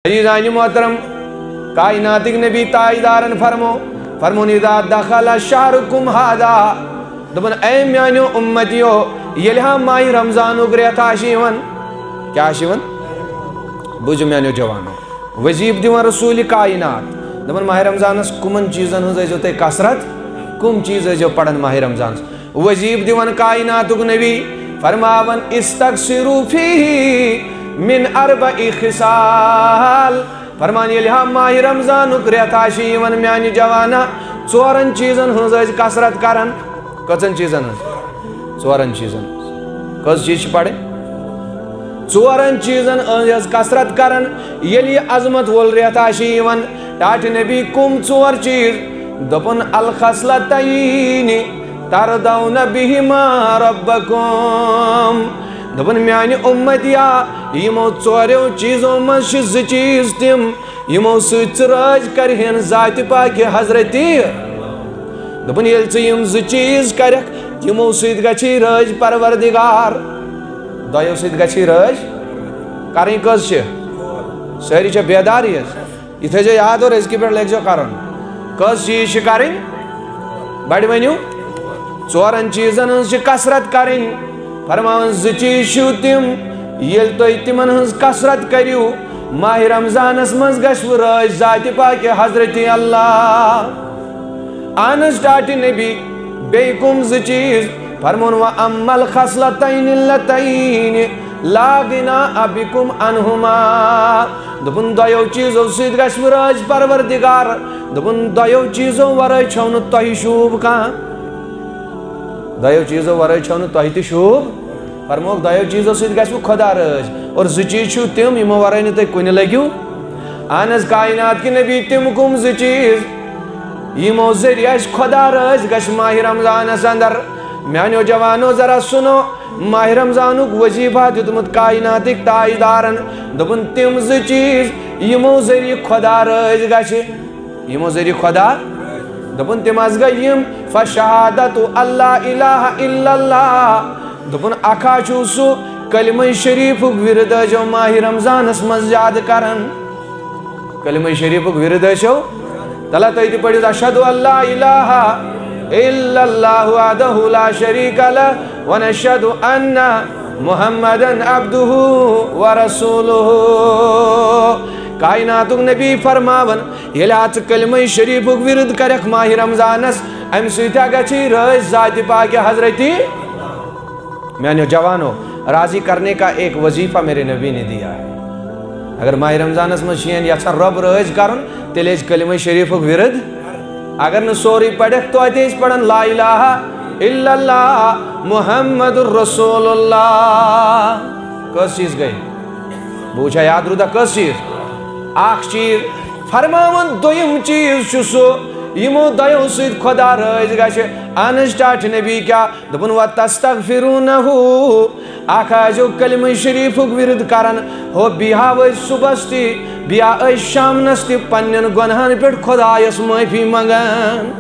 عزیزان محترم کائنات نبی تاجدارن فرمون اذا دخل شہرکم ہادا دبن اے میانیو امتیو یلہا ماہی رمضانو گریت آشیون کیا آشیون؟ بوجھ میانیو جوانو وزیب دیون رسول کائنات دبن ماہی رمضانس کمن چیزن ہز ایجو تے کسرت کم چیز ایجو پڑھن ماہی رمضانس وزیب دیون کائناتو نبی فرماون استغفروا فیہ من اربع خصال فرمان یلہا ماہی رمضان اکریت آشیون میانی جوانا ژورن چیزن ہنز کسرت کرن کچن چیزن ہنز ژورن چیزن کس چیز پڑے ژورن چیزن ہنز کسرت کرن یلی عظمت وول ریت آشیون ٹاٹ نبی کم ژور چیز دپن الخصلتین تردون بہما ربکم دپن میانی امتیا یمو ژوریو چیزوں مز زٕ چیز تم یمو سۭتۍ راج کرہن ذات پاک حضرتی دپن ییٚلہِ ژٕ یم زٕ چیز کرکھ یمو سۭتۍ گژھی راج پروردگار دۄیو سۭتۍ گژھی راج کرٕنۍ کٔژ چھِ سٲری چھا بیداری حظ یہِ تھٲیزیو یاد اور أزکہِ پٮ۪ٹھ لٲگزیو کرُن کٔژ چیز چھِ کرٕنۍ بڑِ ؤنِو ژورن چیزن ہٕنٛز چھِ کثرت کرٕنۍ فرماون زٕ چیز چھِو تِم ییٚلہِ تُہۍ تِمن ہٕنٛز کثرت کٔرِو ماہ رمضانس منٛز گژھوٕ رٲضۍ ذاتِ پاکِ حضرتِ اللہ اہن حظ ٹاٹہِ نبی بیٚیہِ کُم زٕ چیز فرمون وَأَمَّا الْخَصْلَتَيْنِ اللَّتَيْنِ لَا غِنَاءَ بِكُمْ عَنْهُمَا دوٚپُن دۄیو چیٖزو سۭتۍ گژھوٕ رٲضۍ پروردگار دوٚپُن دۄیو چیٖزو ورٲے چھو نہٕ تۄہہِ شوٗب کانٛہہ دۄیو چیٖزو ورٲے چھو نہٕ تۄہہِ تہِ شوٗب فرموکھ دۄیو چیٖزو سۭتۍ گژھوٕ خۄدا رٲضۍ اور زٕ چیٖز چھِو تِم یِمو ورٲے نہٕ تُہۍ کُنہِ لٔگِو اہن حظ کائنات کہِ نبی تِم کُم زٕ چیٖز یِمو ذٔریعہٕ اَسہِ خۄدا رٲضۍ گژھِ ماہِ رمضانس اندر میانیو جوانو ذرا سُنو ماہِ رمضانُک وظیفہ دیُتمُت کائناتٕکۍ تاجدارن دوٚپُن تِم زٕ چیٖز یِمو ذٔریعہٕ خۄدا رٲضۍ گژھِ یِمو ذٔریعہٕ خۄدا دوٚپُن تِم حظ گٔے یِم فشہادتُ اللہ الہ الا اللہ دوٚپُن اکھ ہا چھُو سُہ کلمہ شریفُک ورد ٲسۍزیو ماہِ رمضانس منٛز زیادٕ کران کلمہ شریفُک ورد ٲسِو تلا تُہۍ تہِ پٔرِو اشہدُ اللہ الہ الا اللہ وحدہ لا شریٖک لہ ونشہدُ ان محمدن عبدہ ورسولہ کائناتُک نبی فرماون ییٚلہِ ژٕ کلمہ شریفُک ورد کرکھ ماہِ رمضانس امہِ سۭتۍ گژھی رٲضۍ ذاتِ پاکِ حضرتی میانیو جوانو راضی کرنے کا ایک وظیفہ میرے نبی نے دیا ہے اگر ماہ رمضانس مز یژھان رب رٲضۍ کرُن تیٚلہِ ٲسۍ کلمہ شریفُک ورد اگر نہٕ سورُے پرکھ توتہِ ٲسۍ پران لا الہ الا اللہ محمد رسول اللہ کٔژ چیٖز گٔے بہٕ وٕچھا یاد روٗدا کٔژ چیٖز اکھ چیٖز فرماوُن دوٚیِم چیٖز چھُ سُہ یِمو دۄیو سۭتۍ خۄدا رٲضۍ گژھِ اہن حظ ٹاٹھ نبی کیٛاہ دوٚپُن وَتَسْتَغْفِرُونَہُ اکھ ٲسۍزیو کلمہ شریفُک ورد کران ہو بیٚیہِ ٲسۍ صُبحس تہِ بیٚیہِ ٲسۍ شامنس تہِ پننٮ۪ن گۄنہن پٮ۪ٹھ خۄدایس معٲفی منٛگان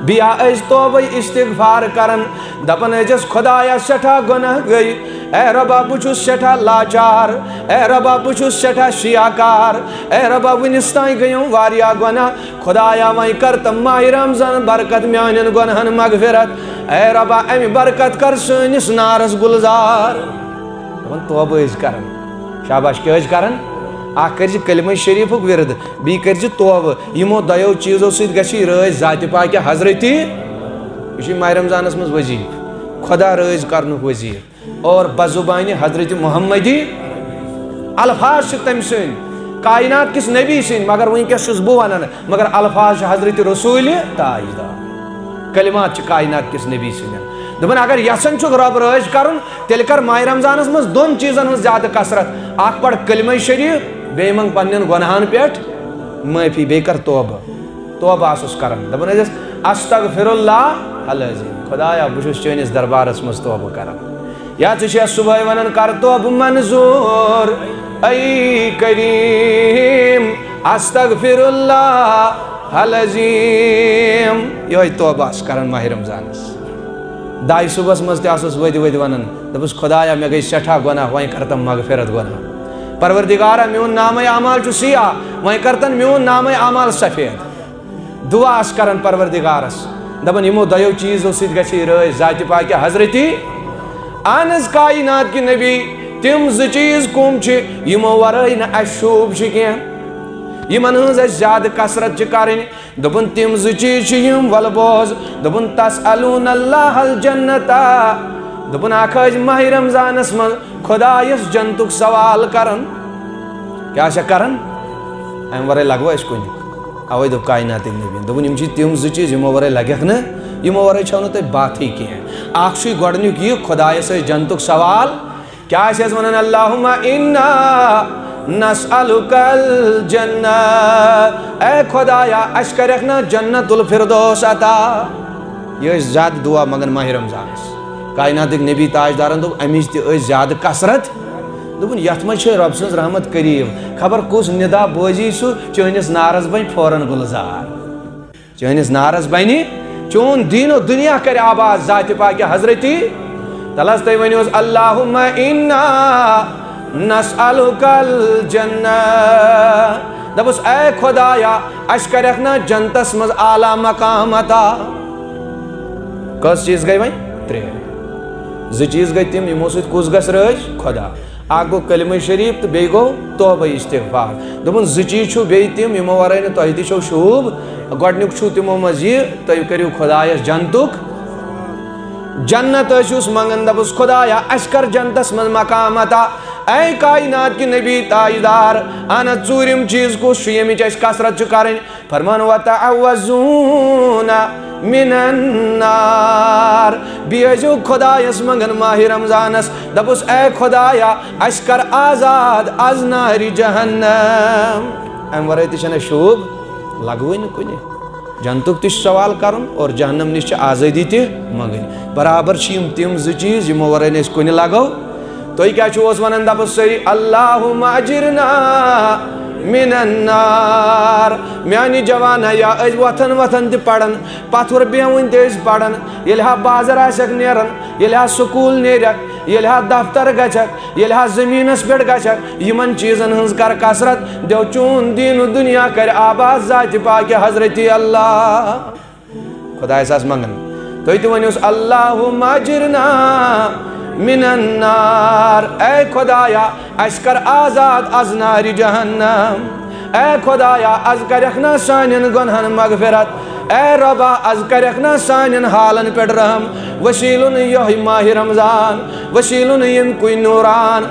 بیٚیہِ ٲسۍ توبے استغفار کران دپان ٲسِس خۄدایا سٮ۪ٹھاہ گۄناہ گٔے اے رۄبا بہٕ چھُس سٮ۪ٹھاہ لاچار اے رۄبا بہٕ چھُس سٮ۪ٹھاہ شیاکار اے رۄبا وُنِس تام گٔیِم واریاہ گۄناہ خۄدایا وۄنۍ کر تہٕ ماہِ رمضان برکت میانٮ۪ن گۄنہن مغفرت اے رۄبا امہِ برکت کر سٲنِس نارس گُلزار دپان توبہٕ ٲسۍ کران شاباش کیٛاہ ٲسۍ کران اکھ کٔرزِ کلمہ شریفُک ورد بیٚیہِ کٔرزِ توبہٕ یِمو دۄیو چیٖزو سۭتۍ گژھی رٲضۍ ذاتِ پاکِ حضرتی یہِ چھُ ماہِ رمضانس منٛز وظیٖفہٕ خۄدا رٲضۍ کرنُک وظیٖفہٕ اور بزُبانہِ حضرت محمدی الفاظ چھِ تٔمۍ سٕنٛدۍ کائنات کِس نبی سٕنٛدۍ مگر وٕنکٮ۪س چھُس بہٕ ونان مگر الفاظ چھِ حضرت رسوٗلِ تاجدار کلمات چھِ کائنات کِس نبی سٕنٛدٮ۪ن دوٚپُن اگر یژھان چھُکھ رب رٲضۍ کرُن تیٚلہِ کر ماہِ رمضانس منٛز دۄن چیٖزن ہٕنٛز زیادٕ کثرت اکھ پڑ کلمہ شریٖف بیٚیہِ منٛگ پننٮ۪ن گۄنہن پٮ۪ٹھ معٲفی بیٚیہِ کر توبہٕ آسُس کران دپان ٲسِس استغفر اللہ العظیٖم خۄدایا بہٕ چھُس چٲنِس دربارس منٛز توبہٕ کران یا ژٕ چھےٚ صبحٲے ونان کر توبہٕ منظوٗر اے کریم استغفر اللہ العظیٖم یِہوٚے توبہٕ آس کران ماہِ رمضانس داے صبحس منٛز تہِ آسُس ؤدۍ ؤدۍ ونان دپُس خۄدایا مےٚ گٔے سٮ۪ٹھاہ گۄناہ وۄنۍ کر تم مغفرت گۄناہ پروردگارہ میون نام اعمال چھ سیاہ وہیں کرتن میون نام اعمال سفید دعا اس کرن پروردگارس دپن یمو دیو چیزو سۭتۍ گژھِ رٲضۍ ذاتِ پاکہِ حضرتی اہن حظ کائنات کی نبی تم زٕ چیز کم چھ یمو ورٲے نہٕ اَسہِ شوٗب چھُ کینٛہہ یمن ہنٛز اَسہِ زیادٕ کثرت چھِ کرٕنۍ دوٚپُن تم زٕ چیز چھِ یِم وَلہٕ بوز دوٚپُن تسألون اللہ الجنتا دوٚپُن اکھ ٲسۍ ماہ رمضانس منٛز خۄدایس جنتُک سوال کران کیٛاہ چھا کران امہِ ورٲے لگوا أسۍ کُنہِ اوے دوٚپ کائناتٕکۍ نبی دوٚپُن یِم چھِ تم زٕ چیز یمو ورٲے لگٮ۪کھ نہٕ یمو ورٲے چھو نہٕ تۄہہِ باتھٕے کینٛہہ اکھ چھُے گۄڈنیُک یہِ خۄدایس ٲسۍ جنتُک سوال کیٛاہ ٲسۍ أسۍ ونان اللہُمہ اِنا نسألُکَ الجنہ اے خۄدایا اَسہِ کریکھ نا جنت الفردوس عطا یہِ ٲسۍ زیادٕ دعا منگان ماہ رمضانس کائناتٕکۍ نبی تاجدارن دوٚپ امِچ تہِ ٲسۍ زیادٕ کثرت دوٚپُن یتھ منٛز چھِ رۄب سٕنٛز رحمت قریٖب خبر کُس ندا بوزی سُہ چٲنِس نارس بنہِ فوراً گُلزار چٲنِس نارس بنہِ چون دیٖنو دُنیا کرِ آباد ذاتِ پاکہِ حضرتی تل حظ تُہۍ ؤنِو حظ اللہُمہ اِنا نسألُکَ الجنہ دپُس اے خۄدایا اَسہِ کریکھ نا جنتس منٛز اعلیٰ مقام عطا کٔژ چیٖز گٔے وۄنۍ ترٛےٚ زٕ چیٖز گٔے تِم یِمو سۭتۍ کُس گژھِ رٲضۍ خۄدا اکھ گوٚو کلمہ شریٖف تہٕ بیٚیہِ گوٚو توبہ استغفار دوٚپُن زٕ چیٖز چھُو بیٚیہِ تِم یِمو ورٲے نہٕ تۄہہِ تہِ چھو شوٗب گۄڈنیُک چھُو تِمو منٛز یہِ تُہۍ کٔرِو خۄدایس جنتُک جنت ٲسِوُس منگان دپُس خۄدایا اَسہِ کر جنتس منٛز مقام عطا اے کائنات کی نبی تاجدار اہن حظ ژوٗرِم چیٖز کُس چھُ ییٚمِچ اَسہِ کثرت چھِ کرٕنۍ فرمان وتعوذون من النار بیٚیہِ ٲسِو خۄدایس منگان ماہ رمضانس دپُس اے خۄدایا اَسہِ کر آزاد از نارِ جہنم امہِ ورٲے تہِ چھنہٕ اَسہِ شوٗب لگوٕے نہٕ کُنہِ جنتُک تہِ چھُ سوال کرُن اور جہنم نِش چھِ آزٲدی تہِ منگٕنۍ برابر چھِ یِم تِم زٕ چیٖز یِمو ورٲے نہٕ أسۍ کُنہِ لگو تُہۍ کیٛاہ چھِوس ونان دپُس صحیح اللہُمہ اجرنا من النار میانہِ جوانا یا أسۍ وۄتھان وۄتھان تہِ پران پتھر بیہوٕنۍ تہِ ٲسۍ پران ییٚلہِ ہا بازر آسٮ۪کھ نیران ییٚلہِ ہا سکوٗل نیرکھ ییٚلہِ ہا دفتر گژھکھ ییٚلہِ ہا زٔمیٖنس پٮ۪ٹھ گژھکھ یِمن چیٖزن ہٕنٛز کر کثرت دیو چون دیٖنو دُنیا کرِ آباد ذاتِ پاکہِ حضرتی اللہ خۄدایس آسہٕ منگان تُہۍ تہِ ؤنِوس اللہُمہ اجرنا من النار اے خۄدایا اَسہِ کر آزاد از نارِ جہنم اے خۄدایا از کریکھ نا سانٮ۪ن گۄنہن مغفرت اے رۄبا از کریکھ نا سانٮ۪ن حالن پٮ۪ٹھ رحم وسیٖلُن یِہوٚے ماہِ رمضان وسیٖلُن ییٚمہِ کُے نوٗران